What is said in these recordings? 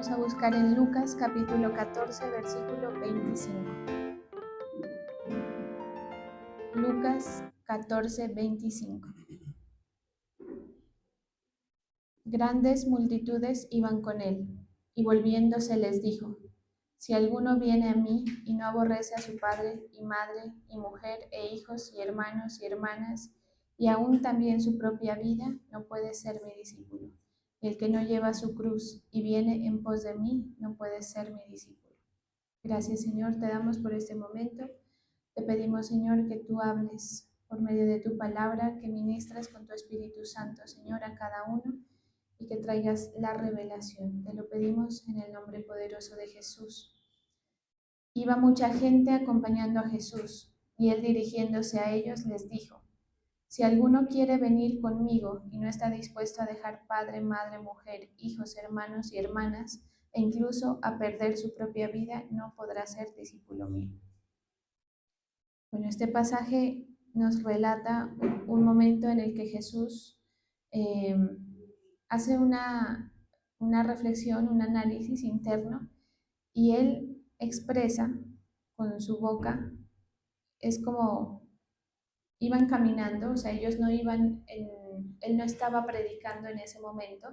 Vamos a buscar en Lucas capítulo 14, versículo 25. Lucas 14, 25. Grandes multitudes iban con él, y volviéndose les dijo: Si alguno viene a mí y no aborrece a su padre y madre y mujer e hijos y hermanos y hermanas, y aún también su propia vida, no puede ser mi discípulo. Y el que no lleva su cruz y viene en pos de mí, no puede ser mi discípulo. Gracias, Señor, te damos por este momento. Te pedimos, Señor, que tú hables por medio de tu palabra, que ministres con tu Espíritu Santo, Señor, a cada uno y que traigas la revelación. Te lo pedimos en el nombre poderoso de Jesús. Iba mucha gente acompañando a Jesús, y él, dirigiéndose a ellos, les dijo: Si alguno quiere venir conmigo y no está dispuesto a dejar padre, madre, mujer, hijos, hermanos y hermanas, e incluso a perder su propia vida, no podrá ser discípulo mío. Bueno, este pasaje nos relata un momento en el que Jesús eh, hace una reflexión, un análisis interno, y él expresa con su boca. Es como iban caminando, o sea, ellos no iban, él no estaba predicando en ese momento,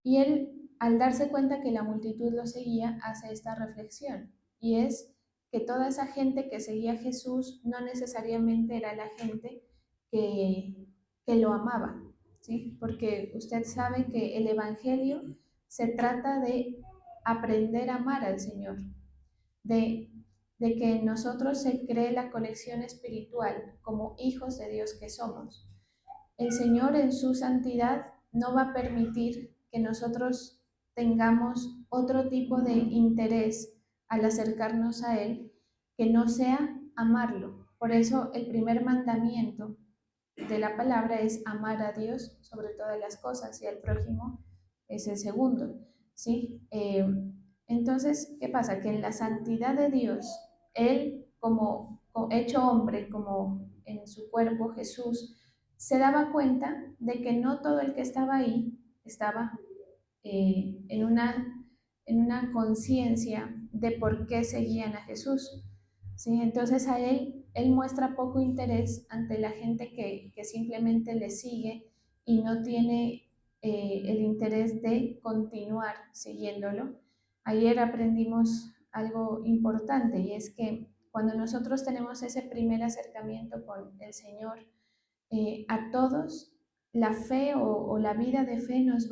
y él, al darse cuenta que la multitud lo seguía, hace esta reflexión, y es que toda esa gente que seguía a Jesús no necesariamente era la gente que, que lo amaba, ¿sí? Porque usted sabe que el Evangelio se trata de aprender a amar al Señor, de, de que en nosotros se cree la conexión espiritual como hijos de Dios que somos. El Señor en su santidad no va a permitir que nosotros tengamos otro tipo de interés al acercarnos a Él que no sea amarlo. Por eso el primer mandamiento de la palabra es amar a Dios sobre todas las cosas y al prójimo es el segundo, ¿sí? Entonces, ¿qué pasa? Que en la santidad de Dios, Él como hecho hombre, como en su cuerpo Jesús, se daba cuenta de que no todo el que estaba ahí estaba en una conciencia de por qué seguían a Jesús. ¿Sí? Entonces él muestra poco interés ante la gente que simplemente le sigue y no tiene el interés de continuar siguiéndolo. Ayer aprendimos algo importante, y es que cuando nosotros tenemos ese primer acercamiento con el Señor, a todos la fe o la vida de fe nos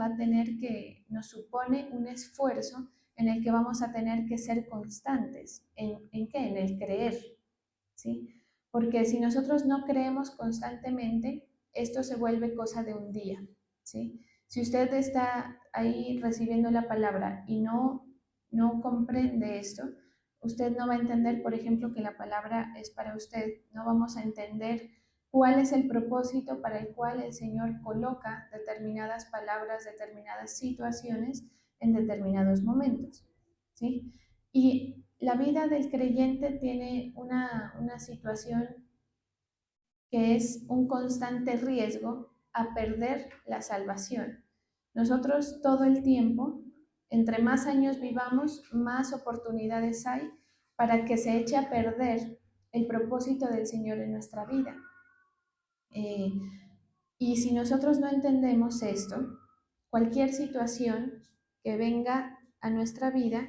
supone un esfuerzo en el que vamos a tener que ser constantes. ¿En qué? En el creer, ¿sí? Porque si nosotros no creemos constantemente, esto se vuelve cosa de un día, ¿sí? Si usted está ahí recibiendo la palabra y no comprende esto, usted no va a entender, por ejemplo, que la palabra es para usted. No vamos a entender cuál es el propósito para el cual el Señor coloca determinadas palabras, determinadas situaciones en determinados momentos, ¿sí? Y la vida del creyente tiene una situación que es un constante riesgo a perder la salvación. Nosotros todo el tiempo, entre más años vivamos, más oportunidades hay para que se eche a perder el propósito del Señor en nuestra vida. Eh, y si nosotros no entendemos esto, cualquier situación que venga a nuestra vida,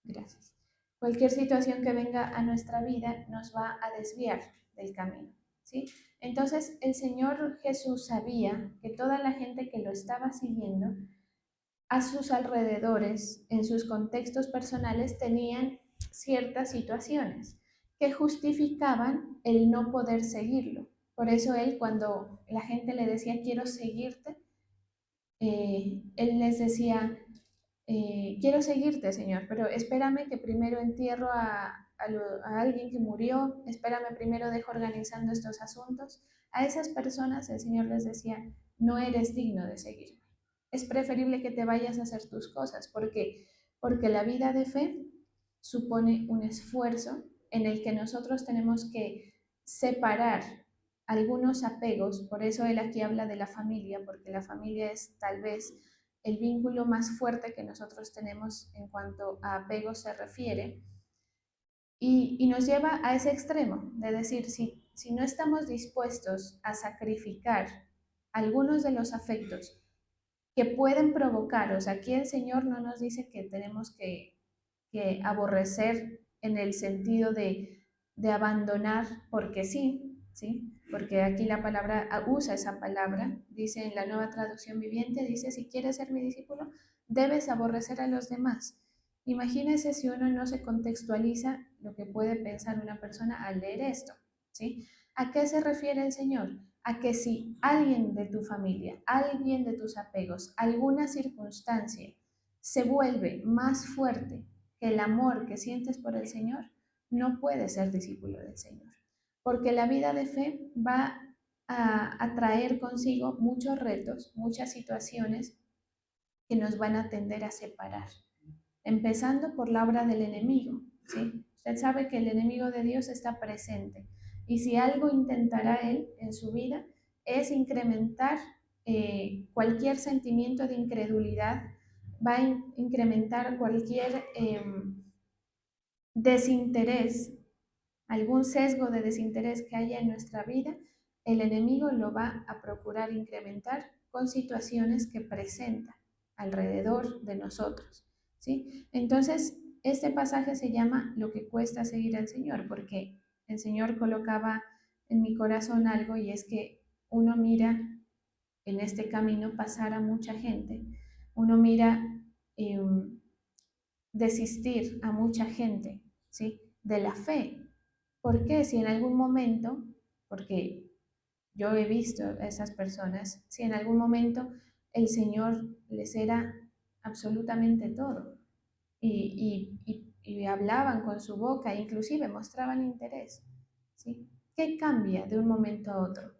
gracias, cualquier situación que venga a nuestra vida nos va a desviar del camino, ¿sí? Entonces el Señor Jesús sabía que toda la gente que lo estaba siguiendo a sus alrededores, en sus contextos personales, tenían ciertas situaciones que justificaban el no poder seguirlo. Por eso él, cuando la gente le decía quiero seguirte, él les decía, quiero seguirte, Señor, pero espérame que primero entierro a alguien que murió, espérame primero, dejo organizando estos asuntos. A esas personas el Señor les decía, no eres digno de seguirme. Es preferible que te vayas a hacer tus cosas, porque la vida de fe supone un esfuerzo en el que nosotros tenemos que separar algunos apegos. Por eso él aquí habla de la familia, porque la familia es tal vez el vínculo más fuerte que nosotros tenemos en cuanto a apego se refiere, y nos lleva a ese extremo de decir, si no estamos dispuestos a sacrificar algunos de los afectos que pueden provocar, o sea, aquí el Señor no nos dice que tenemos que aborrecer en el sentido de abandonar porque sí, ¿sí? Porque aquí la palabra usa esa palabra, dice en la Nueva Traducción Viviente, dice, si quieres ser mi discípulo, debes aborrecer a los demás. Imagínese si uno no se contextualiza lo que puede pensar una persona al leer esto, ¿sí? ¿A qué se refiere el Señor? A que si alguien de tu familia, alguien de tus apegos, alguna circunstancia se vuelve más fuerte que el amor que sientes por el Señor, no puedes ser discípulo del Señor. Porque la vida de fe va a traer consigo muchos retos, muchas situaciones que nos van a tender a separar, empezando por la obra del enemigo, ¿sí? Usted sabe que el enemigo de Dios está presente y si algo intentará él en su vida es incrementar cualquier sentimiento de incredulidad, va a incrementar cualquier desinterés, algún sesgo de desinterés que haya en nuestra vida, el enemigo lo va a procurar incrementar con situaciones que presenta alrededor de nosotros, ¿sí? Entonces, este pasaje se llama Lo que cuesta seguir al Señor, porque el Señor colocaba en mi corazón algo y es que uno mira en este camino pasar a mucha gente, uno mira eh, desistir a mucha gente, ¿sí? De la fe. ¿Por qué? Si en algún momento, porque yo he visto a esas personas, si en algún momento el Señor les era absolutamente todo y hablaban con su boca, inclusive mostraban interés, ¿sí? ¿Qué cambia de un momento a otro?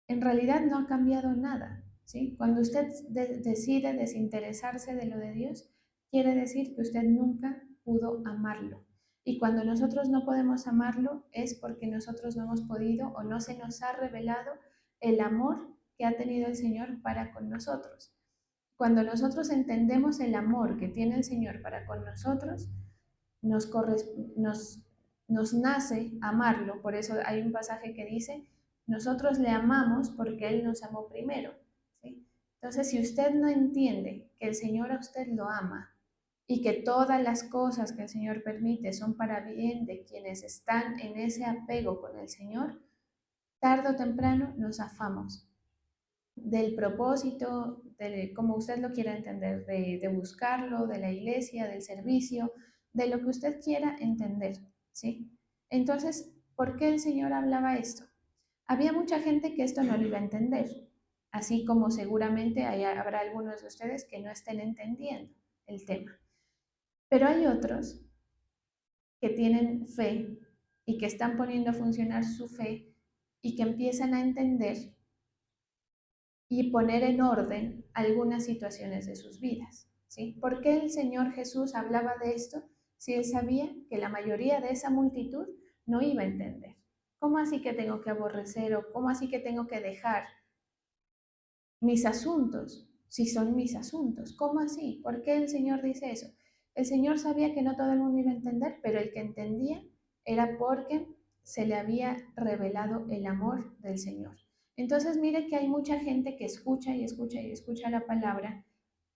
En realidad no ha cambiado nada, ¿sí? Cuando usted decide desinteresarse de lo de Dios, quiere decir que usted nunca pudo amarlo. Y cuando nosotros no podemos amarlo es porque nosotros no hemos podido o no se nos ha revelado el amor que ha tenido el Señor para con nosotros. Cuando nosotros entendemos el amor que tiene el Señor para con nosotros, nos, nos, nos nace amarlo. Por eso hay un pasaje que dice, nosotros le amamos porque Él nos amó primero, ¿sí? Entonces, si usted no entiende que el Señor a usted lo ama y que todas las cosas que el Señor permite son para bien de quienes están en ese apego con el Señor, tarde o temprano nos afamos del propósito, de como usted lo quiera entender, de buscarlo, de la iglesia, del servicio, de lo que usted quiera entender, ¿sí? Entonces, ¿por qué el Señor hablaba esto? Había mucha gente que esto no lo iba a entender, así como seguramente habrá algunos de ustedes que no estén entendiendo el tema. Pero hay otros que tienen fe y que están poniendo a funcionar su fe y que empiezan a entender y poner en orden algunas situaciones de sus vidas, ¿sí? ¿Por qué el Señor Jesús hablaba de esto si él sabía que la mayoría de esa multitud no iba a entender? ¿Cómo así que tengo que aborrecer o cómo así que tengo que dejar mis asuntos si son mis asuntos? ¿Cómo así? ¿Por qué el Señor dice eso? El Señor sabía que no todo el mundo iba a entender, pero el que entendía era porque se le había revelado el amor del Señor. Entonces mire que hay mucha gente que escucha y escucha y escucha la palabra,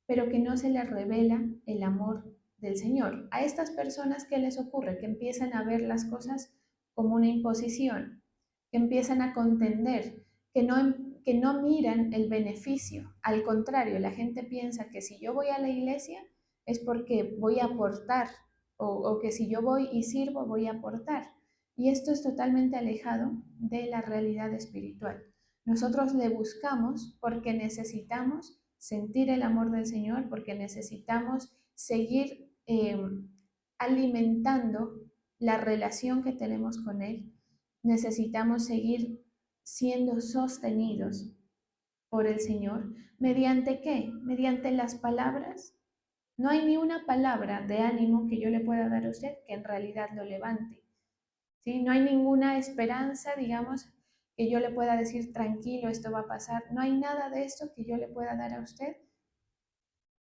pero que no se le revela el amor del Señor. A estas personas, ¿qué les ocurre? Que empiezan a ver las cosas como una imposición, que empiezan a contender, que no miran el beneficio. Al contrario, la gente piensa que si yo voy a la iglesia es porque voy a aportar o que si yo voy y sirvo voy a aportar. Y esto es totalmente alejado de la realidad espiritual. Nosotros le buscamos porque necesitamos sentir el amor del Señor, porque necesitamos seguir alimentando la relación que tenemos con Él. Necesitamos seguir siendo sostenidos por el Señor. ¿Mediante qué? Mediante las palabras. No hay ni una palabra de ánimo que yo le pueda dar a usted que en realidad lo levante. ¿Sí? No hay ninguna esperanza, digamos, que yo le pueda decir tranquilo, esto va a pasar. No hay nada de esto que yo le pueda dar a usted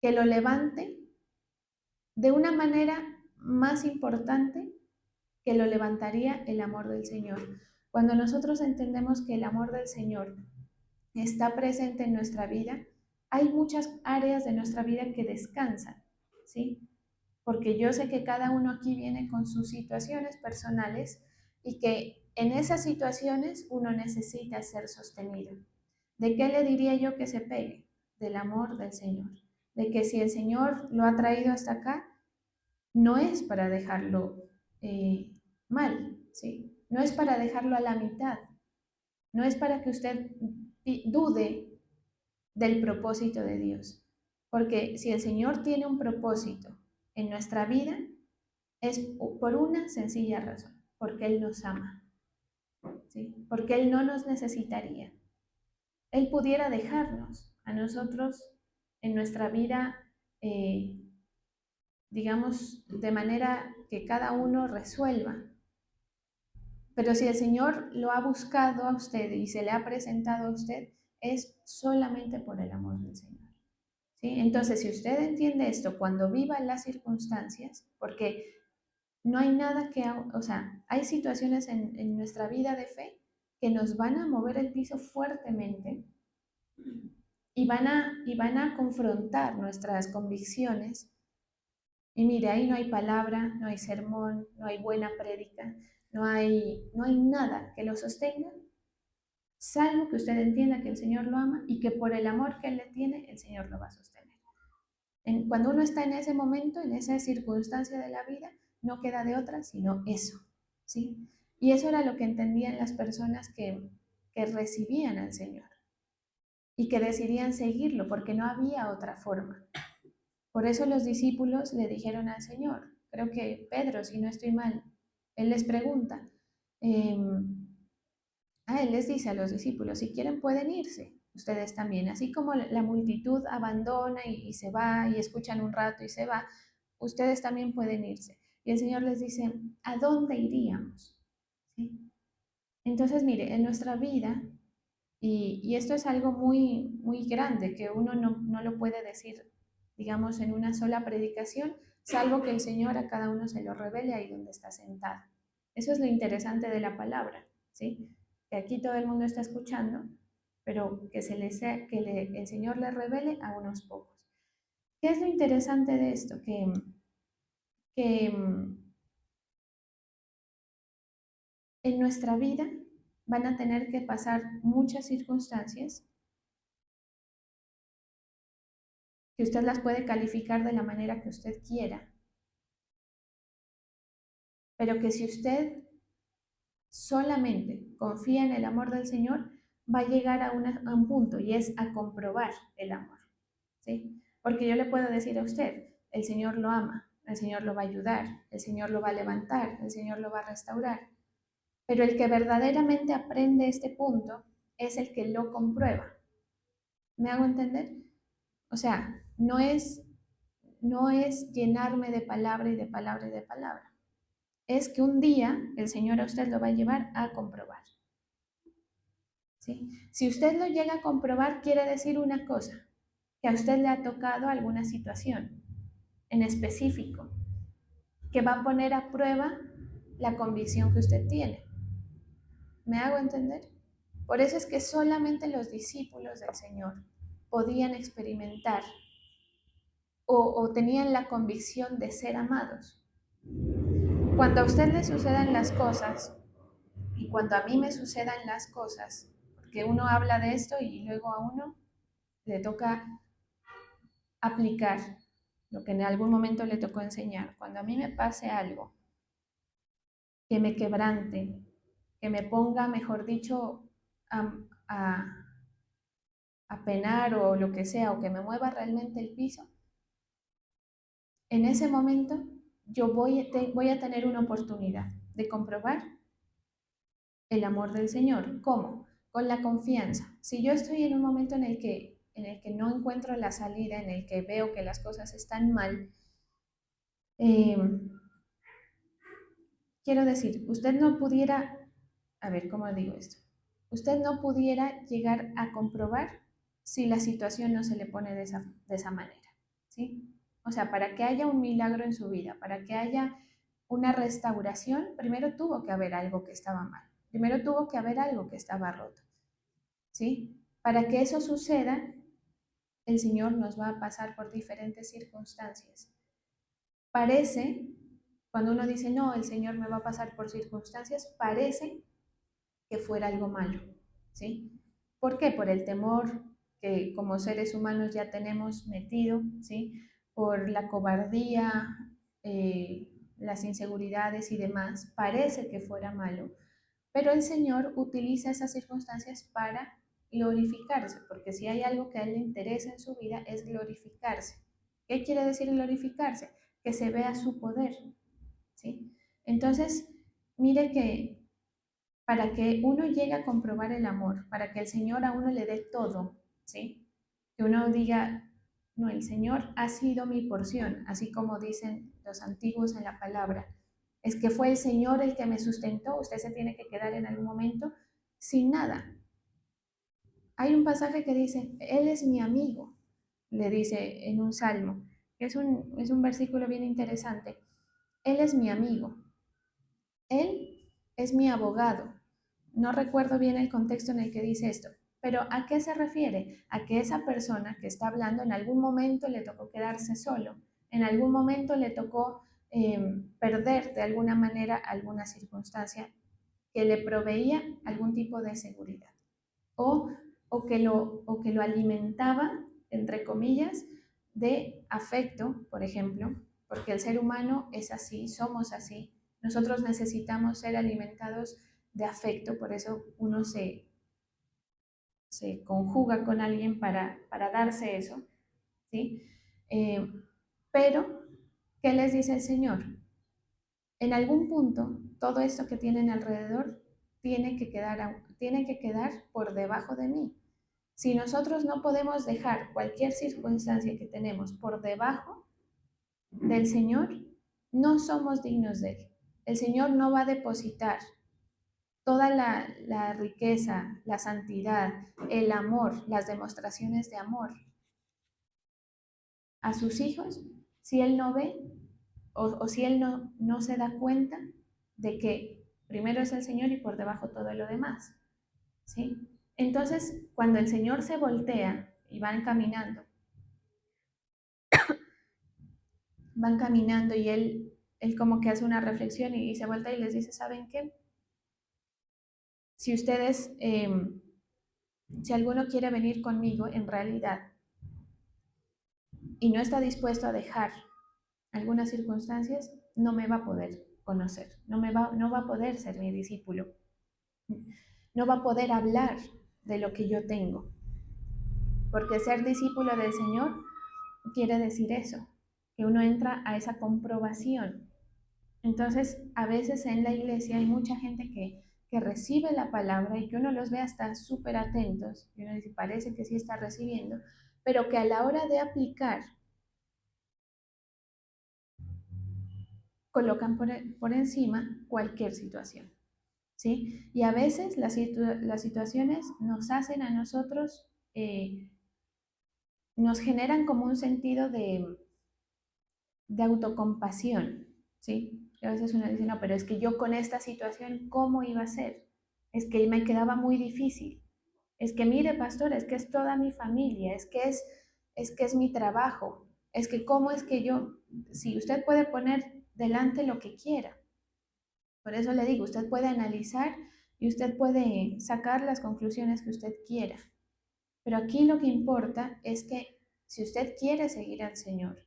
que lo levante de una manera más importante que lo levantaría el amor del Señor. Cuando nosotros entendemos que el amor del Señor está presente en nuestra vida, hay muchas áreas de nuestra vida que descansan, ¿sí? Porque yo sé que cada uno aquí viene con sus situaciones personales y que en esas situaciones uno necesita ser sostenido. ¿De qué le diría yo que se pegue? Del amor del Señor. De que si el Señor lo ha traído hasta acá, no es para dejarlo mal, ¿sí? No es para dejarlo a la mitad. No es para que usted dude del propósito de Dios. Porque si el Señor tiene un propósito en nuestra vida, es por una sencilla razón, porque Él nos ama, ¿sí? Porque Él no nos necesitaría. Él pudiera dejarnos a nosotros en nuestra vida, eh, digamos, de manera que cada uno resuelva. Pero si el Señor lo ha buscado a usted y se le ha presentado a usted, es solamente por el amor del Señor. ¿Sí? Entonces, si usted entiende esto cuando viva las circunstancias, porque no hay nada que, o sea, hay situaciones en nuestra vida de fe que nos van a mover el piso fuertemente y van a confrontar nuestras convicciones. Y mire, ahí no hay palabra, no hay sermón, no hay buena prédica, no hay nada que lo sostenga, salvo que usted entienda que el Señor lo ama y que por el amor que Él le tiene, el Señor lo va a sostener. Cuando uno está en ese momento, en esa circunstancia de la vida, no queda de otra sino eso, ¿sí? Y eso era lo que entendían las personas que recibían al Señor y que decidían seguirlo, porque no había otra forma. Por eso los discípulos le dijeron al Señor, creo que Pedro, si no estoy mal, él les pregunta, eh, él les dice a los discípulos, si quieren pueden irse, ustedes también, así como la multitud abandona y se va y escuchan un rato y se va, ustedes también pueden irse. Y el Señor les dice, ¿a dónde iríamos? ¿Sí? Entonces, mire, en nuestra vida, y esto es algo muy, muy grande, que uno no lo puede decir, digamos, en una sola predicación, salvo que el Señor a cada uno se lo revele ahí donde está sentado. Eso es lo interesante de la palabra, ¿sí? Que aquí todo el mundo está escuchando, pero que el Señor le revele a unos pocos. ¿Qué es lo interesante de esto? Que en nuestra vida van a tener que pasar muchas circunstancias que usted las puede calificar de la manera que usted quiera, pero que si usted solamente confía en el amor del Señor, va a llegar a un punto y es a comprobar el amor, ¿sí? Porque yo le puedo decir a usted, el Señor lo ama, el Señor lo va a ayudar, el Señor lo va a levantar, el Señor lo va a restaurar, pero el que verdaderamente aprende este punto es el que lo comprueba. ¿Me hago entender? O sea, no es llenarme de palabra y de palabra y de palabra. Es que un día el Señor a usted lo va a llevar a comprobar. ¿Sí? Si usted lo llega a comprobar, quiere decir una cosa, que a usted le ha tocado alguna situación en específico, que va a poner a prueba la convicción que usted tiene. ¿Me hago entender? Por eso es que solamente los discípulos del Señor podían experimentar o tenían la convicción de ser amados. Cuando a usted le sucedan las cosas y cuando a mí me sucedan las cosas, porque uno habla de esto y luego a uno le toca aplicar lo que en algún momento le tocó enseñar. Cuando a mí me pase algo que me quebrante, que me ponga, mejor dicho, a, a, a penar o lo que sea, o que me mueva realmente el piso, en ese momento yo voy a tener una oportunidad de comprobar el amor del Señor. ¿Cómo? Con la confianza. Si yo estoy en un momento en el que no encuentro la salida, en el que veo que las cosas están mal, eh, quiero decir, usted no pudiera, a ver, ¿cómo digo esto? Usted no pudiera llegar a comprobar si la situación no se le pone de esa manera. ¿sí? O sea, para que haya un milagro en su vida, para que haya una restauración, primero tuvo que haber algo que estaba mal, primero tuvo que haber algo que estaba roto, ¿sí? Para que eso suceda, el Señor nos va a pasar por diferentes circunstancias. Parece, cuando uno dice, no, el Señor me va a pasar por circunstancias, parece que fuera algo malo, ¿sí? ¿Por qué? Por el temor que como seres humanos ya tenemos metido, ¿sí? Por la cobardía, las inseguridades y demás, parece que fuera malo, pero el Señor utiliza esas circunstancias para glorificarse, porque si hay algo que a Él le interesa en su vida es glorificarse. ¿Qué quiere decir glorificarse? Que se vea su poder, ¿sí? Entonces, mire que para que uno llegue a comprobar el amor, para que el Señor a uno le dé todo, ¿sí? Que uno diga, no, el Señor ha sido mi porción, así como dicen los antiguos en la palabra. Es que fue el Señor el que me sustentó, usted se tiene que quedar en algún momento sin nada. Hay un pasaje que dice, Él es mi amigo, le dice en un salmo. Es un versículo bien interesante. Él es mi amigo. Él es mi abogado. No recuerdo bien el contexto en el que dice esto, pero ¿a qué se refiere? A que esa persona que está hablando en algún momento le tocó quedarse solo, en algún momento le tocó perder de alguna manera alguna circunstancia que le proveía algún tipo de seguridad o, o que lo alimentaba, entre comillas, de afecto, por ejemplo, porque el ser humano es así, somos así. Nosotros necesitamos ser alimentados de afecto, por eso uno se conjuga con alguien para darse eso, ¿sí? Eh, pero, ¿qué les dice el Señor? En algún punto, todo esto que tienen alrededor tiene que quedar por debajo de mí. Si nosotros no podemos dejar cualquier circunstancia que tenemos por debajo del Señor, no somos dignos de Él. El Señor no va a depositar toda la riqueza, la santidad, el amor, las demostraciones de amor a sus hijos si Él no ve o si Él no se da cuenta de que primero es el Señor y por debajo todo lo demás. ¿Sí? Entonces, cuando el Señor se voltea y van caminando y él como que hace una reflexión y se vuelta y les dice, ¿saben qué? Si ustedes, si alguno quiere venir conmigo en realidad y no está dispuesto a dejar algunas circunstancias, no me va a poder conocer, no va a poder ser mi discípulo, no va a poder hablar de lo que yo tengo, porque ser discípulo del Señor quiere decir eso, que uno entra a esa comprobación. Entonces, a veces en la iglesia hay mucha gente que recibe la palabra y que uno los ve hasta súper atentos, y uno dice, parece que sí está recibiendo, pero que a la hora de aplicar colocan por encima cualquier situación, ¿sí? Y a veces las situaciones nos hacen a nosotros, nos generan como un sentido de autocompasión, ¿sí? Y a veces uno dice, no, pero es que yo con esta situación, ¿cómo iba a ser? Es que me quedaba muy difícil. Es que mire, pastor, es que es toda mi familia, es que es mi trabajo, es que cómo es que yo, si usted puede poner delante lo que quiera. Por eso le digo, usted puede analizar y usted puede sacar las conclusiones que usted quiera. Pero aquí lo que importa es que si usted quiere seguir al Señor,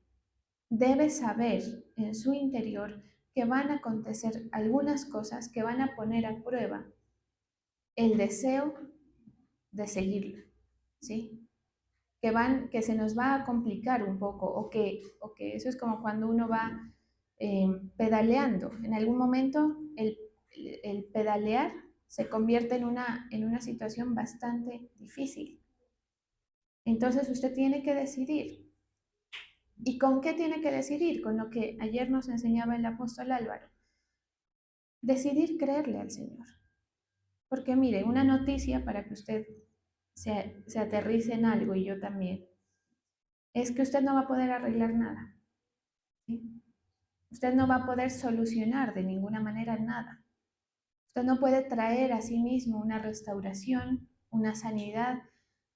debe saber en su interior que van a acontecer algunas cosas que van a poner a prueba el deseo de seguirlo, ¿sí? Que se nos va a complicar un poco, o que eso es como cuando uno va pedaleando. En algún momento el pedalear se convierte en una situación bastante difícil. Entonces usted tiene que decidir. ¿Y con qué tiene que decidir? Con lo que ayer nos enseñaba el apóstol Álvaro. Decidir creerle al Señor. Porque mire, una noticia para que usted se aterrice en algo y yo también. es que usted no va a poder arreglar nada, ¿sí? Usted no va a poder solucionar de ninguna manera nada. Usted no puede traer a sí mismo una restauración, una sanidad.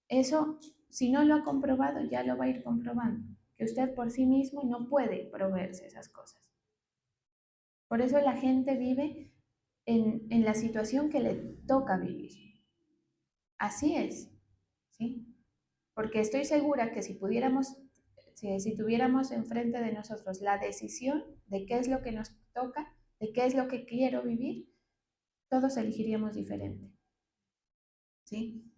Eso, si no lo ha comprobado, ya lo va a ir comprobando, que usted por sí mismo no puede proveerse esas cosas. Por eso la gente vive en la situación que le toca vivir. Así es, ¿sí? Porque estoy segura que si pudiéramos, si tuviéramos enfrente de nosotros la decisión de qué es lo que nos toca, de qué es lo que quiero vivir, todos elegiríamos diferente, ¿sí?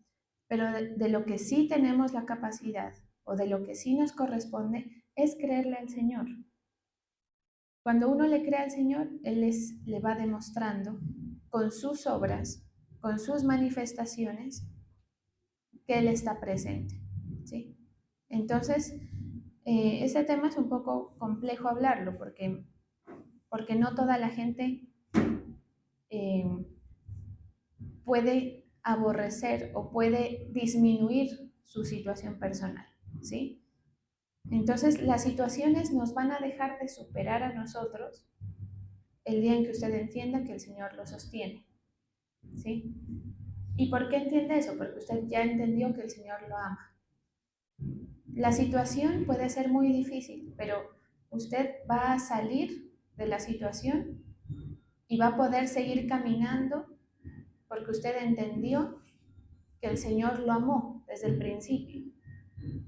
Pero de lo que sí tenemos la capacidad o de lo que sí nos corresponde es creerle al Señor. Cuando uno le cree al Señor, Él le va demostrando con sus obras, con sus manifestaciones, que Él está presente, ¿sí? Entonces, este tema es un poco complejo hablarlo porque no toda la gente eh, puede aborrecer o puede disminuir su situación personal, ¿sí? Entonces, las situaciones nos van a dejar de superar a nosotros el día en que usted entienda que el Señor lo sostiene, ¿sí? ¿Y por qué entiende eso? Porque usted ya entendió que el Señor lo ama. La situación puede ser muy difícil, pero usted va a salir de la situación y va a poder seguir caminando porque usted entendió que el Señor lo amó desde el principio,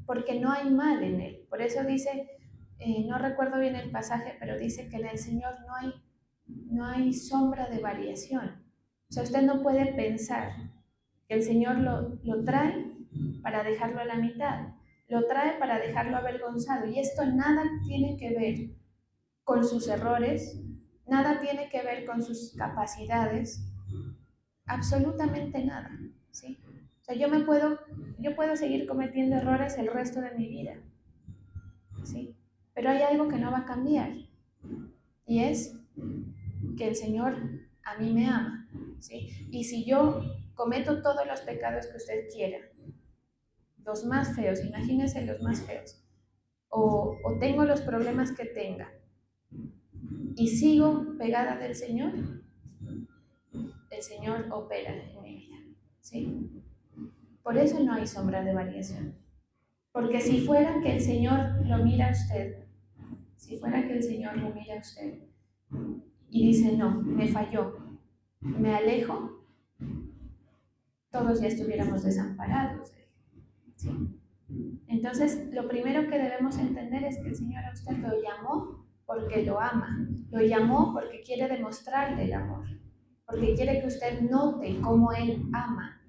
porque no hay mal en Él. Por eso dice, no recuerdo bien el pasaje, pero dice que en el Señor no hay sombra de variación. O sea, usted no puede pensar que el Señor lo trae para dejarlo a la mitad, lo trae para dejarlo avergonzado. Y esto nada tiene que ver con sus errores, nada tiene que ver con sus capacidades, absolutamente nada, ¿sí? O sea, yo puedo seguir cometiendo errores el resto de mi vida, ¿sí? Pero hay algo que no va a cambiar y es que el Señor a mí me ama, ¿sí? Y si yo cometo todos los pecados que usted quiera, los más feos, imagínese los más feos, o tengo los problemas que tenga y sigo pegada del Señor, el Señor opera en mi vida, ¿sí? Por eso no hay sombra de variación. Porque si fuera que el Señor lo mira a usted, si fuera que el Señor lo mira a usted y dice, no, me falló, me alejo, todos ya estuviéramos desamparados. ¿Sí? Entonces, lo primero que debemos entender es que el Señor a usted lo llamó porque lo ama, lo llamó porque quiere demostrarle el amor, porque quiere que usted note cómo Él ama,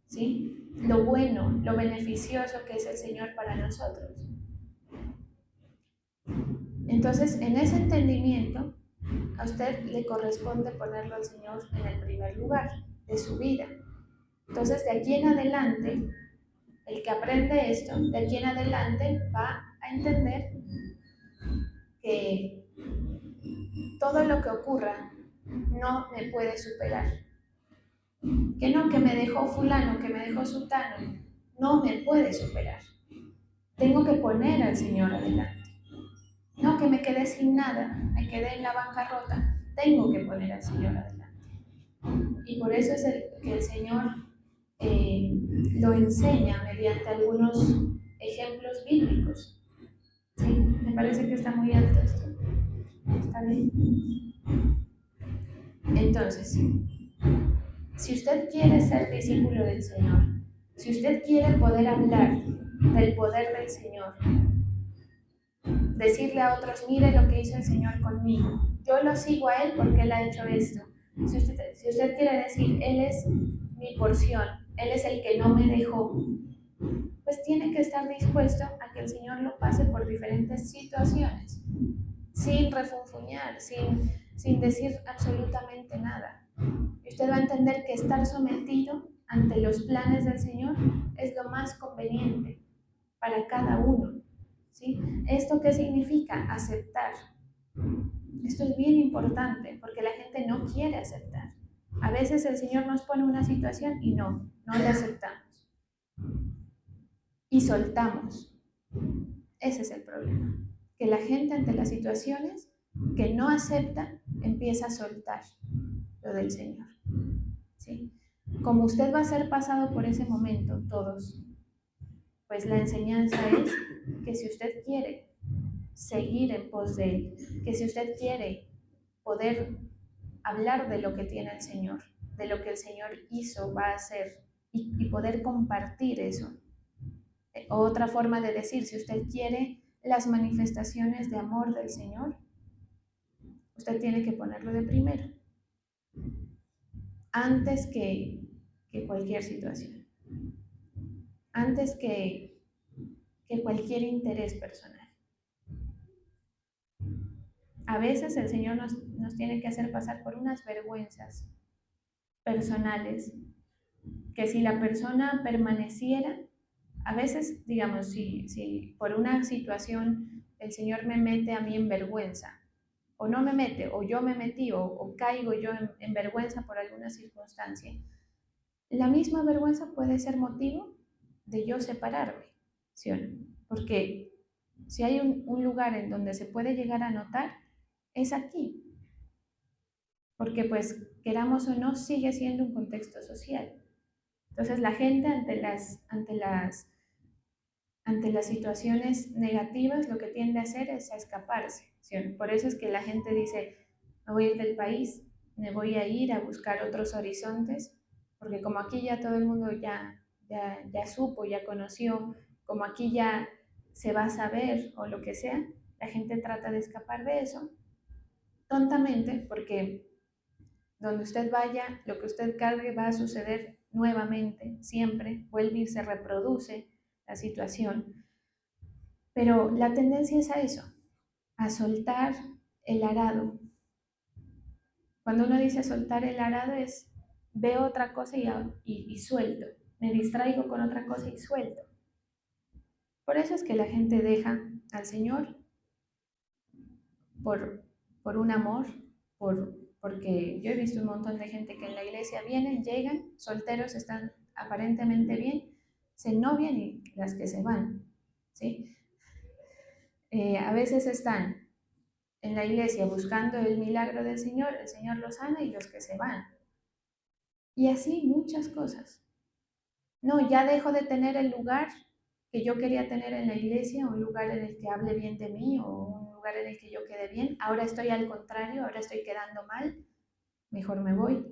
¿sí? Lo bueno, lo beneficioso que es el Señor para nosotros. Entonces, en ese entendimiento, a usted le corresponde ponerlo al Señor en el primer lugar de su vida. Entonces, de aquí en adelante, el que aprende esto, de aquí en adelante va a entender que todo lo que ocurra no me puede superar. Que no, que me dejó fulano, que me dejó sutano, no me puede superar. Tengo que poner al Señor adelante. No, que me quedé sin nada, me quedé en la bancarrota, tengo que poner al Señor adelante. Y por eso es que el Señor lo enseña mediante algunos ejemplos bíblicos. ¿Sí? Me parece que está muy alto esto. ¿Está bien? Entonces, si usted quiere ser discípulo del Señor, si usted quiere poder hablar del poder del Señor, decirle a otros, mire lo que hizo el Señor conmigo, yo lo sigo a Él porque Él ha hecho esto. Si usted quiere decir, Él es mi porción, Él es el que no me dejó, pues tiene que estar dispuesto a que el Señor lo pase por diferentes situaciones, sin refunfuñar, sin decir absolutamente nada. Y usted va a entender que estar sometido ante los planes del Señor es lo más conveniente para cada uno. ¿Sí? ¿Esto qué significa? Aceptar. Esto es bien importante porque la gente no quiere aceptar. A veces el Señor nos pone una situación y no la aceptamos. Y soltamos. Ese es el problema, que la gente ante las situaciones que no acepta empieza a soltar lo del Señor. ¿Sí? Como usted va a ser pasado por ese momento, todos, pues la enseñanza es que si usted quiere seguir en pos de Él, que si usted quiere poder hablar de lo que tiene el Señor, de lo que el Señor hizo, va a hacer, y poder compartir eso. Otra forma de decir, si usted quiere las manifestaciones de amor del Señor, usted tiene que ponerlo de primero, antes que cualquier situación, antes que cualquier interés personal. A veces el Señor nos tiene que hacer pasar por unas vergüenzas personales que si la persona permaneciera, a veces, digamos, si por una situación el Señor me mete a mí en vergüenza, o no me mete, o yo me metí, o caigo yo en vergüenza por alguna circunstancia, la misma vergüenza puede ser motivo de yo separarme, ¿sí o no? Porque si hay un lugar en donde se puede llegar a notar, es aquí, porque pues queramos o no, sigue siendo un contexto social. Entonces la gente ante las situaciones negativas lo que tiende a hacer es a escaparse, ¿sí? Por eso es que la gente dice, me voy a ir del país, me voy a ir a buscar otros horizontes, porque como aquí ya todo el mundo ya supo, ya conoció, como aquí ya se va a saber o lo que sea, la gente trata de escapar de eso, tontamente, porque donde usted vaya, lo que usted cargue va a suceder nuevamente, siempre, vuelve y se reproduce la situación. Pero la tendencia es a eso, a soltar el arado. Cuando uno dice soltar el arado es, veo otra cosa y suelto, me distraigo con otra cosa y suelto. Por eso es que la gente deja al Señor por un amor, porque yo he visto un montón de gente que en la iglesia vienen, llegan, solteros, están aparentemente bien, se novian y las que se van, ¿sí? A veces están en la iglesia buscando el milagro del Señor, el Señor los sana y los que se van. Y así muchas cosas. No, ya dejo de tener el lugar que yo quería tener en la iglesia, un lugar en el que hable bien de mí o un lugar en el que yo quede bien. Ahora estoy al contrario, ahora estoy quedando mal, mejor me voy.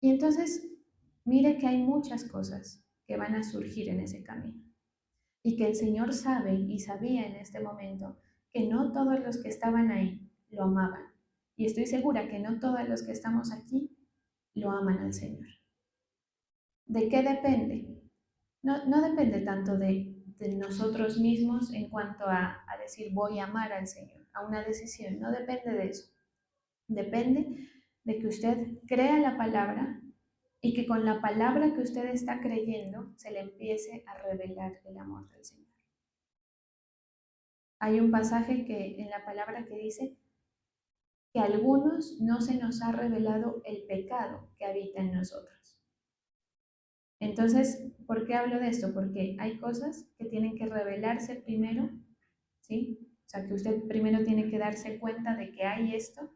Y entonces, mire que hay muchas cosas que van a surgir en ese camino y que el Señor sabe y sabía en este momento que no todos los que estaban ahí lo amaban. Y estoy segura que no todos los que estamos aquí lo aman al Señor. ¿De qué depende? No depende tanto de nosotros mismos en cuanto a decir voy a amar al Señor, a una decisión, no depende de eso. Depende de que usted crea la palabra y que con la palabra que usted está creyendo se le empiece a revelar el amor del Señor. Hay un pasaje que en la palabra que dice que a algunos no se nos ha revelado el pecado que habita en nosotros. Entonces, ¿por qué hablo de esto? Porque hay cosas que tienen que revelarse primero, ¿sí? O sea, que usted primero tiene que darse cuenta de que hay esto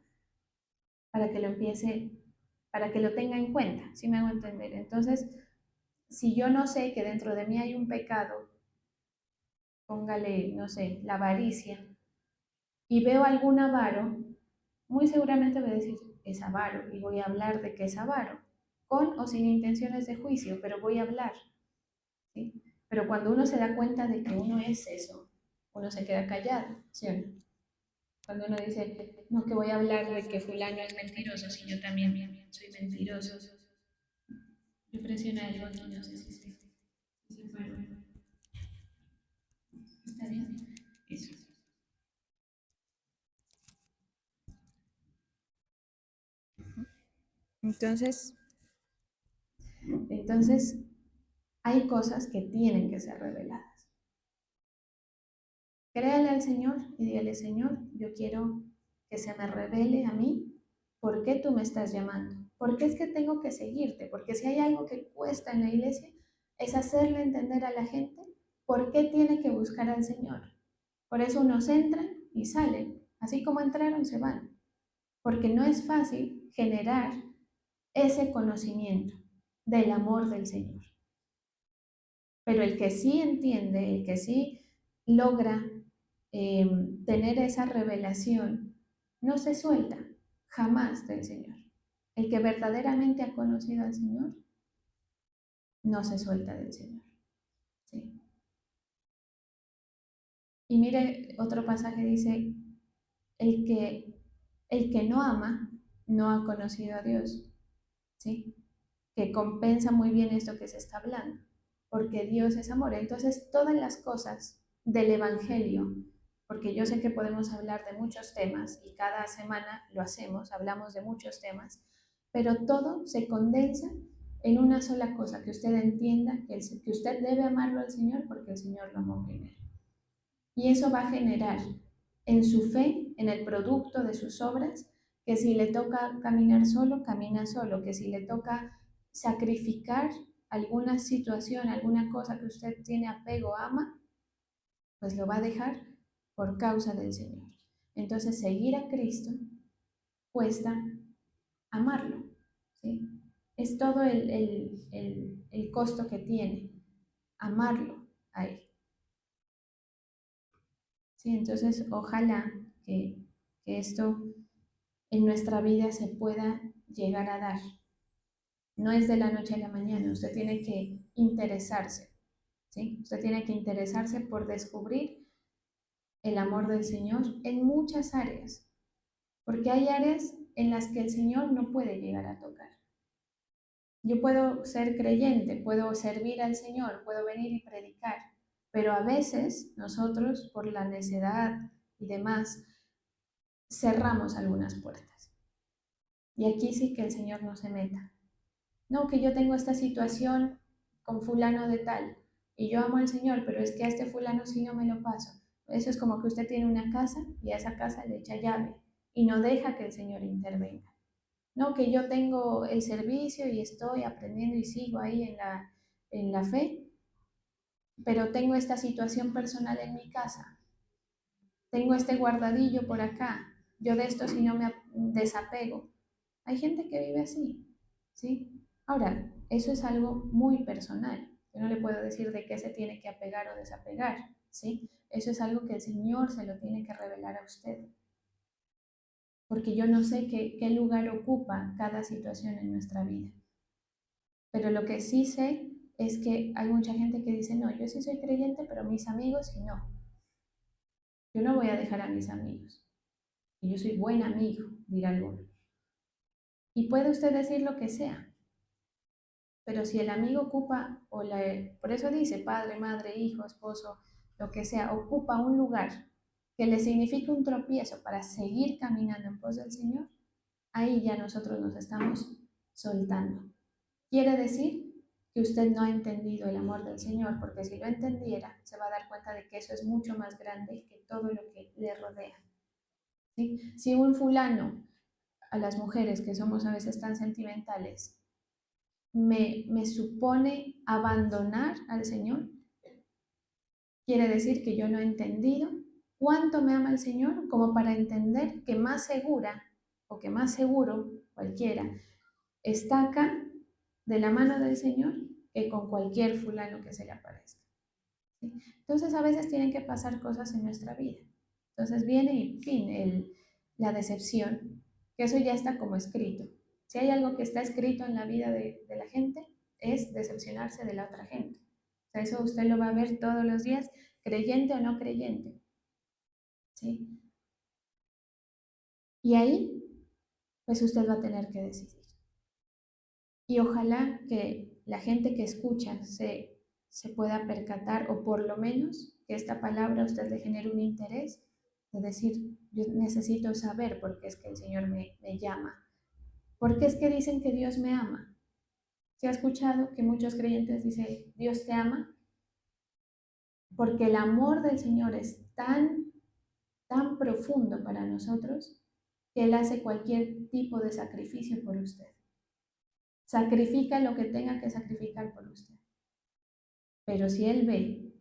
para que lo empiece, para que lo tenga en cuenta, ¿sí me hago entender? Entonces, si yo no sé que dentro de mí hay un pecado, póngale, no sé, la avaricia, y veo algún avaro, muy seguramente voy a decir, es avaro, y voy a hablar de que es avaro, con o sin intenciones de juicio, pero voy a hablar, ¿sí? Pero cuando uno se da cuenta de que uno es eso, uno se queda callado, ¿sí o no? Cuando uno dice, no, que voy a hablar de que fulano es mentiroso, si yo también soy mentiroso. Yo presiono el botón, no sé si se paró. ¿Está bien? Eso. Entonces, entonces, hay cosas que tienen que ser reveladas. Créale al Señor y dígale, Señor, yo quiero que se me revele a mí por qué tú me estás llamando. ¿Por qué es que tengo que seguirte? Porque si hay algo que cuesta en la iglesia es hacerle entender a la gente ¿por qué tiene que buscar al Señor? Por eso unos entran y salen, así como entraron se van, porque no es fácil generar ese conocimiento del amor del Señor. Pero el que sí entiende, el que sí logra tener esa revelación, no se suelta jamás del Señor. El que verdaderamente ha conocido al Señor, no se suelta del Señor. ¿Sí? Y mire, otro pasaje dice, el que, el que no ama, no ha conocido a Dios. ¿Sí? Que compensa muy bien esto que se está hablando, porque Dios es amor. Entonces, todas las cosas del Evangelio, porque yo sé que podemos hablar de muchos temas y cada semana lo hacemos, hablamos de muchos temas, pero todo se condensa en una sola cosa, que usted entienda que usted debe amarlo al Señor porque el Señor lo amó primero. Y eso va a generar en su fe, en el producto de sus obras, que si le toca caminar solo, camina solo, que si le toca sacrificar alguna situación, alguna cosa que usted tiene apego, ama, pues lo va a dejar por causa del Señor. Entonces, seguir a Cristo cuesta amarlo, ¿sí? Es todo el costo que tiene, amarlo a Él. ¿Sí? Entonces, ojalá que esto en nuestra vida se pueda llegar a dar. No es de la noche a la mañana, usted tiene que interesarse, ¿sí? Usted tiene que interesarse por descubrir el amor del Señor en muchas áreas, porque hay áreas en las que el Señor no puede llegar a tocar. Yo puedo ser creyente, puedo servir al Señor, puedo venir y predicar, pero a veces nosotros, por la necedad y demás, cerramos algunas puertas. Y aquí sí que el Señor no se meta. No, que yo tengo esta situación con fulano de tal y yo amo al Señor, pero es que a este fulano sí no me lo paso. Eso es como que usted tiene una casa y a esa casa le echa llave y no deja que el Señor intervenga. No, que yo tengo el servicio y estoy aprendiendo y sigo ahí en la fe, pero tengo esta situación personal en mi casa, tengo este guardadillo por acá, yo de esto si no me desapego. Hay gente que vive así, ¿sí? Ahora, eso es algo muy personal. Yo no le puedo decir de qué se tiene que apegar o desapegar, ¿sí? Eso es algo que el Señor se lo tiene que revelar a usted. Porque yo no sé qué lugar ocupa cada situación en nuestra vida. Pero lo que sí sé es que hay mucha gente que dice, no, yo sí soy creyente, pero mis amigos sí no. Yo no voy a dejar a mis amigos. Y yo soy buen amigo, dirá alguno. Y puede usted decir lo que sea, pero si el amigo ocupa, por eso dice padre, madre, hijo, esposo, lo que sea, ocupa un lugar que le signifique un tropiezo para seguir caminando en pos del Señor, ahí ya nosotros nos estamos soltando. Quiere decir que usted no ha entendido el amor del Señor, porque si lo entendiera, se va a dar cuenta de que eso es mucho más grande que todo lo que le rodea. ¿Sí? Si un fulano, a las mujeres que somos a veces tan sentimentales, me supone abandonar al Señor, quiere decir que yo no he entendido cuánto me ama el Señor como para entender que más segura o que más seguro cualquiera está acá de la mano del Señor que con cualquier fulano que se le aparezca. ¿Sí? Entonces a veces tienen que pasar cosas en nuestra vida. Entonces viene y fin, la decepción, que eso ya está como escrito. Si hay algo que está escrito en la vida de la gente, es decepcionarse de la otra gente. O sea, eso usted lo va a ver todos los días, creyente o no creyente. ¿Sí? Y ahí, pues usted va a tener que decidir. Y ojalá que la gente que escucha se pueda percatar, o por lo menos que esta palabra a usted le genere un interés de decir, yo necesito saber por qué es que el Señor me llama. ¿Por qué es que dicen que Dios me ama? ¿Se ha escuchado que muchos creyentes dicen, Dios te ama? Porque el amor del Señor es tan profundo para nosotros que Él hace cualquier tipo de sacrificio por usted. Sacrifica lo que tenga que sacrificar por usted. Pero si Él ve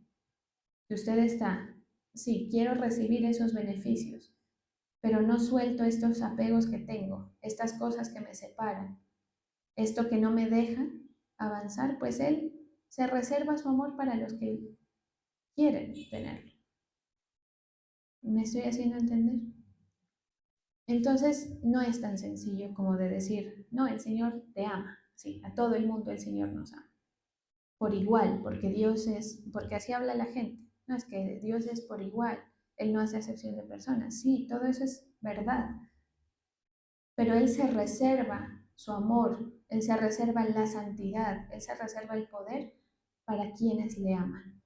que usted está, sí, quiero recibir esos beneficios, pero no suelto estos apegos que tengo, estas cosas que me separan, esto que no me deja avanzar, pues Él se reserva su amor para los que quieren tenerlo. ¿Me estoy haciendo entender? Entonces, no es tan sencillo como de decir, no, el Señor te ama. Sí, a todo el mundo el Señor nos ama. Por igual, porque Dios es, porque así habla la gente. No es que Dios es por igual, Él no hace excepción de personas. Sí, todo eso es verdad. Pero Él se reserva su amor, Él se reserva la santidad, Él se reserva el poder para quienes le aman.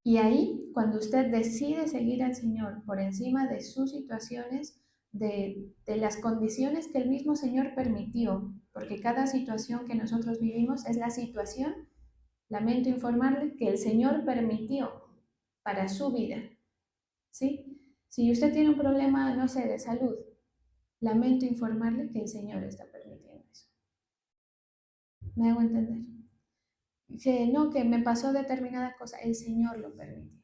Y ahí, cuando usted decide seguir al Señor por encima de sus situaciones, de las condiciones que el mismo Señor permitió, porque cada situación que nosotros vivimos es la situación, lamento informarle, que el Señor permitió para su vida, ¿sí? Si usted tiene un problema, no sé, de salud, lamento informarle que el Señor está permitiendo eso. ¿Me hago entender? Que no, que me pasó determinada cosa, el Señor lo permitió.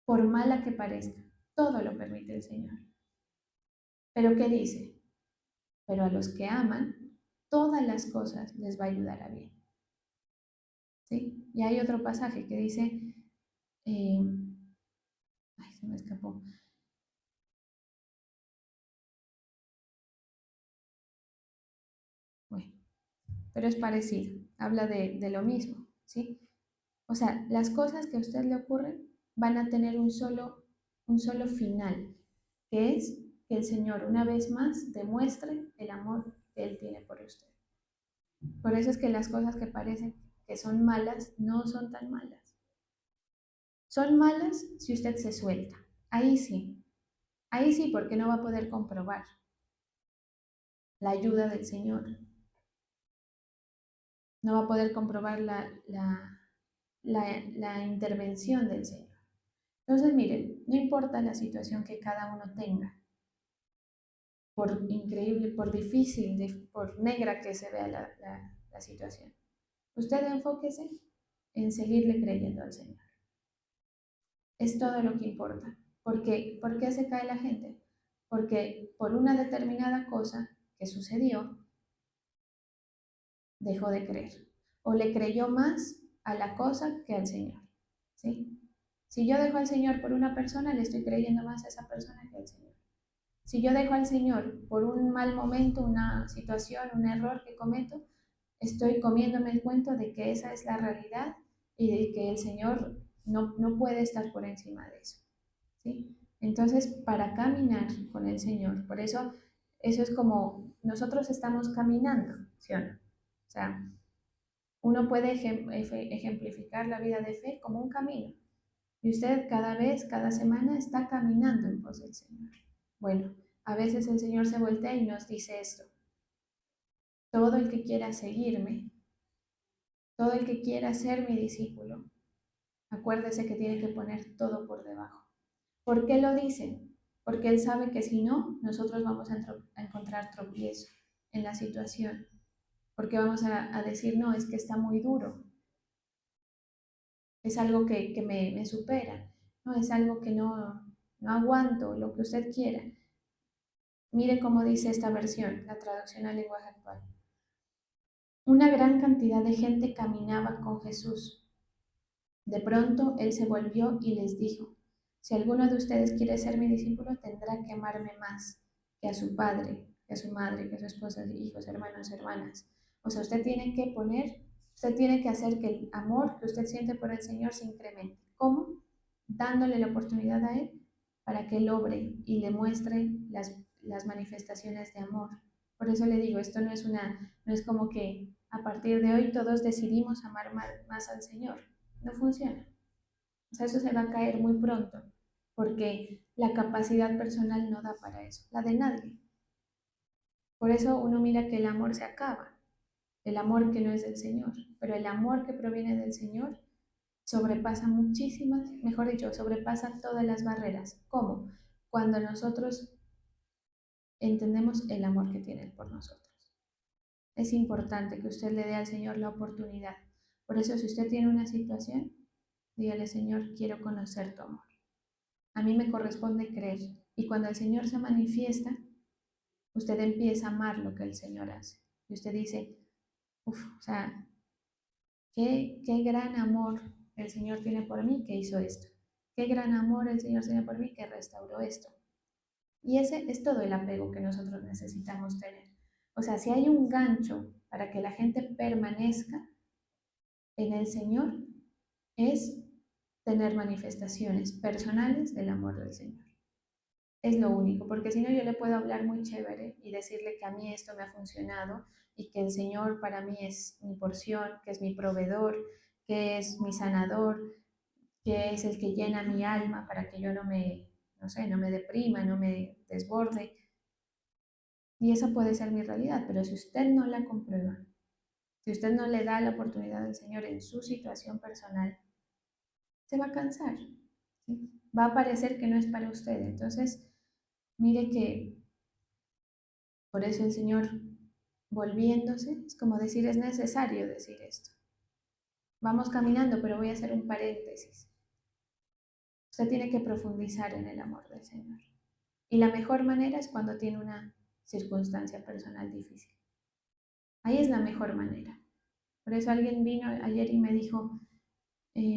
Por mala que parezca, todo lo permite el Señor. Pero ¿qué dice? Pero a los que aman, todas las cosas les va a ayudar a bien. ¿Sí? Y hay otro pasaje que dice, ay, se me escapó. Bueno, pero es parecido, habla de lo mismo, ¿sí? O sea, las cosas que a usted le ocurren van a tener un solo final, que es que el Señor una vez más demuestre el amor que Él tiene por usted. Por eso es que las cosas que parecen que son malas no son tan malas. Son malas si usted se suelta. Ahí sí, porque no va a poder comprobar la ayuda del Señor. No va a poder comprobar la intervención del Señor. Entonces, miren, no importa la situación que cada uno tenga, por increíble, por difícil, por negra que se vea la situación. Usted enfóquese en seguirle creyendo al Señor. Es todo lo que importa. ¿Por qué se cae la gente? Porque por una determinada cosa que sucedió, dejó de creer. O le creyó más a la cosa que al Señor. ¿Sí? Si yo dejo al Señor por una persona, le estoy creyendo más a esa persona que al Señor. Si yo dejo al Señor por un mal momento, una situación, un error que cometo, estoy comiéndome el cuento de que esa es la realidad y de que el Señor no puede estar por encima de eso. ¿Sí? Entonces, para caminar con el Señor, por eso, eso es como nosotros estamos caminando, ¿sí o no? O sea, uno puede ejemplificar la vida de fe como un camino. Y usted cada vez, cada semana está caminando en pos del Señor. Bueno, a veces el Señor se voltea y nos dice esto. Todo el que quiera seguirme, todo el que quiera ser mi discípulo, acuérdese que tiene que poner todo por debajo. ¿Por qué lo dice? Porque Él sabe que si no, nosotros vamos a encontrar tropiezo en la situación. Porque vamos a decir, no, es que está muy duro, es algo que me supera, no, es algo que no aguanto, lo que usted quiera. Mire cómo dice esta versión, la traducción al lenguaje actual. Una gran cantidad de gente caminaba con Jesús. De pronto Él se volvió y les dijo, si alguno de ustedes quiere ser mi discípulo, tendrá que amarme más que a su padre, que a su madre, que a su esposa, hijos, hermanos, hermanas. O sea, usted tiene que hacer que el amor que usted siente por el Señor se incremente. ¿Cómo? Dándole la oportunidad a Él para que Él obre y le muestre las manifestaciones de amor. Por eso le digo, esto no es como que a partir de hoy todos decidimos amar más al Señor. No funciona. O sea, eso se va a caer muy pronto, porque la capacidad personal no da para eso, la de nadie. Por eso uno mira que el amor se acaba, el amor que no es del Señor, pero el amor que proviene del Señor sobrepasa muchísimas, mejor dicho, sobrepasa todas las barreras. ¿Cómo? Cuando nosotros entendemos el amor que tiene Él por nosotros. Es importante que usted le dé al Señor la oportunidad. Por eso, si usted tiene una situación, Dígale, Señor, quiero conocer tu amor. A mí me corresponde creer. Y cuando el Señor se manifiesta, usted empieza a amar lo que el Señor hace. Y usted dice, uff, o sea, qué gran amor el Señor tiene por mí que hizo esto. Qué gran amor el Señor tiene por mí que restauró esto. Y ese es todo el apego que nosotros necesitamos tener. O sea, si hay un gancho para que la gente permanezca en el Señor, es tener manifestaciones personales del amor del Señor. Es lo único, porque si no yo le puedo hablar muy chévere y decirle que a mí esto me ha funcionado y que el Señor para mí es mi porción, que es mi proveedor, que es mi sanador, que es el que llena mi alma para que yo no me, no sé, no me deprima, no me desborde. Y esa puede ser mi realidad, pero si usted no la comprueba, si usted no le da la oportunidad al Señor en su situación personal, se va a cansar, ¿sí? Va a parecer que no es para usted. Entonces, mire que por eso el Señor volviéndose, es como decir, es necesario decir esto. Vamos caminando, pero voy a hacer un paréntesis. Usted tiene que profundizar en el amor del Señor. Y la mejor manera es cuando tiene una circunstancia personal difícil. Ahí es la mejor manera. Por eso alguien vino ayer y me dijo,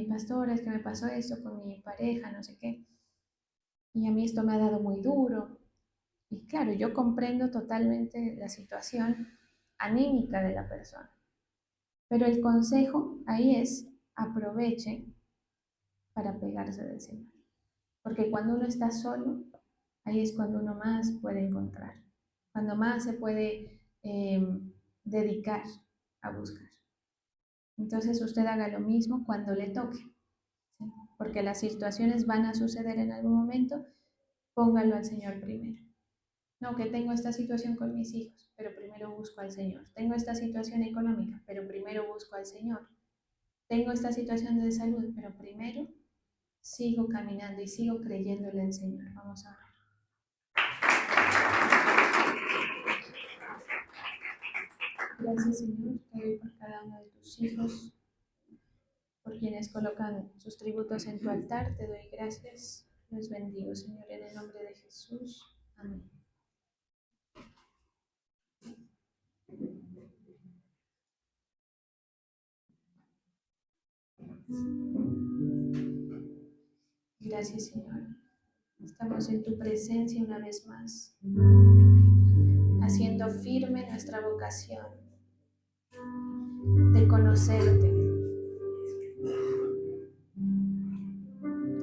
pastora, es que me pasó esto con mi pareja, no sé qué. Y a mí esto me ha dado muy duro. Y claro, yo comprendo totalmente la situación anímica de la persona. Pero el consejo ahí es aproveche para pegarse del Señor. Porque cuando uno está solo, ahí es cuando uno más puede encontrar, cuando más se puede dedicar a buscar. Entonces usted haga lo mismo cuando le toque, ¿sí? Porque las situaciones van a suceder en algún momento, póngalo al Señor primero. No, que tengo esta situación con mis hijos, pero primero busco al Señor. Tengo esta situación económica, pero primero busco al Señor. Tengo esta situación de salud, pero primero sigo caminando y sigo creyéndole al Señor. Vamos a ver. Gracias, Señor, te doy por cada uno de tus hijos, por quienes colocan sus tributos en tu altar. Te doy gracias. Los bendigo, Señor, en el nombre de Jesús. Amén. Gracias, Señor. Estamos en tu presencia una vez más, haciendo firme nuestra vocación de conocerte.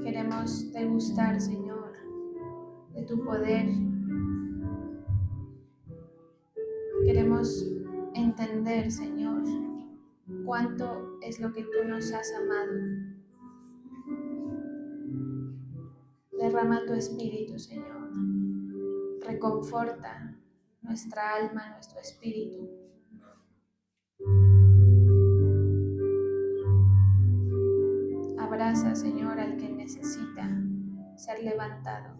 Queremos degustar, Señor, de tu poder. Queremos entender, Señor, cuánto es lo que tú nos has amado. Derrama tu espíritu, Señor. Reconforta nuestra alma, nuestro espíritu. Abraza, Señor, al que necesita ser levantado.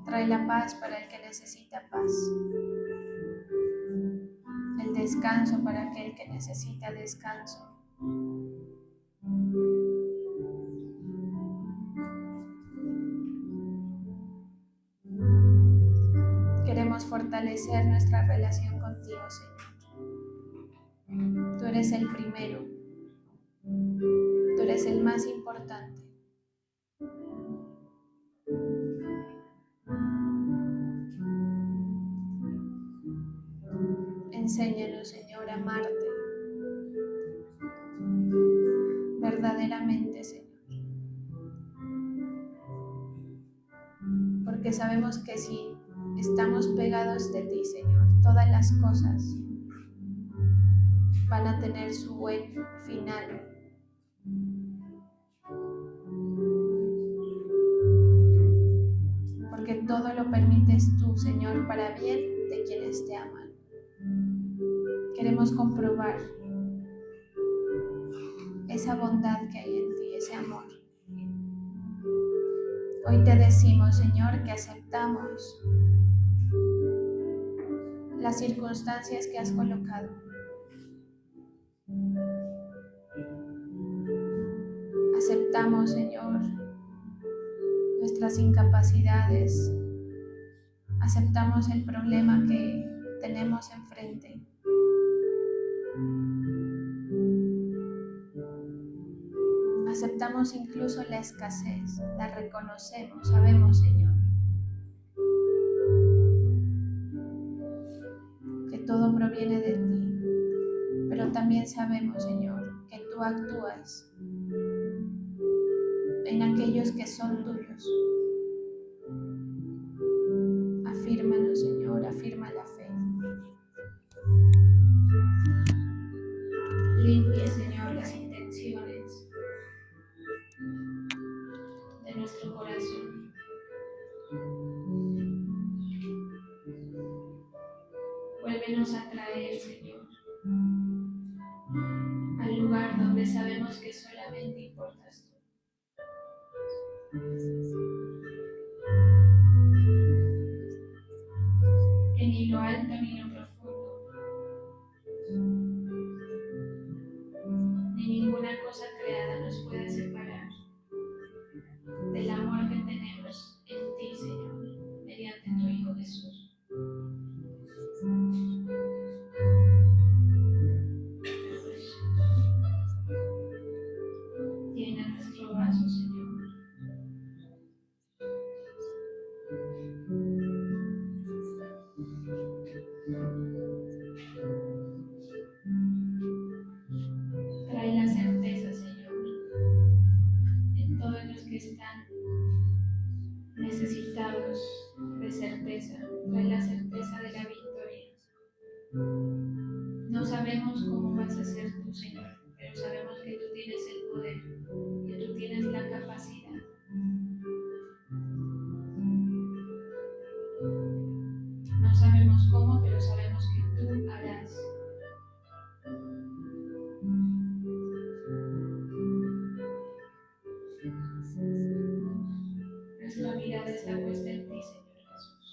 Trae la paz para el que necesita paz. El descanso para aquel que necesita descanso. Queremos fortalecer nuestra relación contigo, Señor. Tú eres el primero. Tú eres el más importante. Enséñanos, Señor, a amarte verdaderamente, Señor. Porque sabemos que si estamos pegados de ti, Señor, todas las cosas van a tener su buen final. Porque todo lo permites tú, Señor, para bien de quienes te aman. Queremos comprobar esa bondad que hay en ti, ese amor. Hoy te decimos, Señor, que aceptamos las circunstancias que has colocado. aceptamos, Señor, nuestras incapacidades, aceptamos el problema que tenemos enfrente. Aceptamos incluso la escasez, la reconocemos, sabemos, Señor, que todo proviene de ti, pero también sabemos, Señor, que tú actúas en aquellos que son tuyos. Afírmanos, Señor, afirma la fe. Limpie, Señor, las intenciones de nuestro corazón. Vuélvenos a traer, Señor, al lugar donde sabemos que solamente importas tú. Que ni lo alto ni lo profundo, ni ninguna cosa creada nos puede separar del amor que tenemos en ti, Señor, mediante tu Hijo Jesús. Llena nuestro vaso, Señor. Trae la certeza, Señor, en todos los que están necesitados de certeza. Trae la certeza de la victoria. No sabemos cómo vas a ser tú, Señor, pero sabemos que tú tienes el poder, que tú tienes la capacidad. No sabemos cómo, pero sabemos que tú harás. Nuestra mirada está puesta en ti, Señor Jesús.